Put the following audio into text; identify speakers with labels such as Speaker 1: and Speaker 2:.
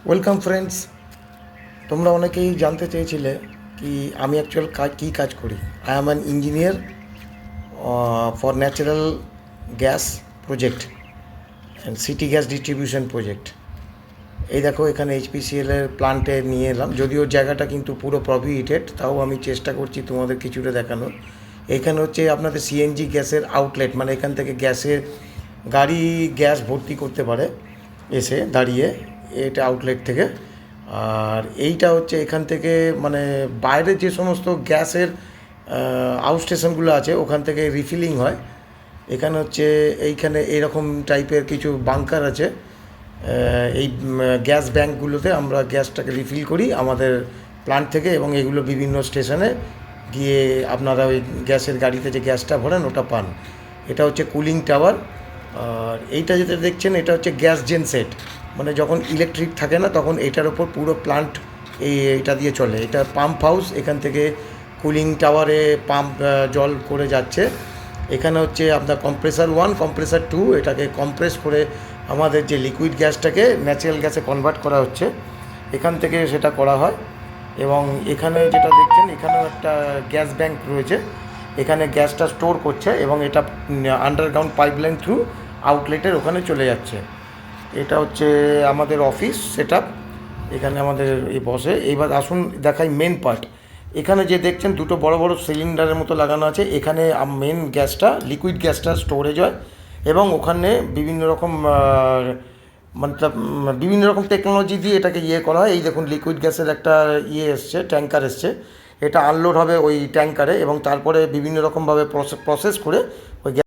Speaker 1: Welcome friends. তোমরা অনেকেই জানতে চেয়েছিলে কি আমি অ্যাকচুয়াল কী কাজ করি। I am an engineer for natural gas project and city gas distribution project. এই দেখো এখানে এইচপিসিএলের প্লান্টে নিয়ে এলাম, যদিও জায়গাটা কিন্তু পুরো প্রভিহিটেড, তাও আমি চেষ্টা করছি তোমাদের কিছুটা দেখানোর। এখানে হচ্ছে আপনাদের সিএনজি গ্যাসের আউটলেট, মানে এখান থেকে গাড়ি গ্যাস ভর্তি করতে পারে এসে দাঁড়িয়ে, এটা আউটলেট থেকে। আর এইটা হচ্ছে এখান থেকে মানে বাইরে যে সমস্ত গ্যাসের আউট স্টেশনগুলো আছে ওখান থেকে রিফিলিং হয়। এখানে হচ্ছে এইখানে এরকম টাইপের কিছু বাংকার আছে। এই গ্যাস ব্যাঙ্কগুলোতে আমরা গ্যাসটাকে রিফিল করি আমাদের প্লান্ট থেকে, এবং এগুলো বিভিন্ন স্টেশনে গিয়ে আপনারা ওই গ্যাসের গাড়িতে যে গ্যাসটা ভরেন ওটা পান। এটা হচ্ছে কুলিং টাওয়ার। আর এইটা যেটা দেখছেন এটা হচ্ছে গ্যাস জেন সেট, মানে যখন ইলেকট্রিক থাকে না তখন এটার ওপর পুরো প্লান্ট এইটা দিয়ে চলে। এটা পাম্প হাউস, এখান থেকে কুলিং টাওয়ারে পাম্প জল করে যাচ্ছে। এখানে হচ্ছে আপনার কম্প্রেসার 1, কম্প্রেসার 2, এটাকে কম্প্রেস করে আমাদের যে লিকুইড গ্যাসটাকে ন্যাচারাল গ্যাসে কনভার্ট করা হচ্ছে, এখান থেকে সেটা করা হয়। এবং এখানে যেটা দেখছেন এখানেও একটা গ্যাস ব্যাঙ্ক রয়েছে, এখানে গ্যাসটা স্টোর করছে এবং এটা আন্ডারগ্রাউন্ড পাইপলাইন থ্রু আউটলেটের ওখানে চলে যাচ্ছে। এটা হচ্ছে আমাদের অফিস সেটআপ, এখানে আমাদের এই বসে। এইবার আসুন দেখাই মেন পার্ট। এখানে যে দেখছেন দুটো বড় বড় সিলিন্ডারের মতো লাগানো আছে, এখানে মেন গ্যাসটা লিকুইড গ্যাসটা স্টোরেজ হয় এবং ওখানে বিভিন্ন রকম মতলব বিভিন্ন রকম টেকনোলজি দিয়ে এটাকে করা হয়। এই দেখুন লিকুইড গ্যাসের একটা এসছে, ট্যাঙ্কার এসছে, এটা আনলোড হবে ওই ট্যাঙ্কারে এবং তারপরে বিভিন্ন রকমভাবে প্রসেস করে ওই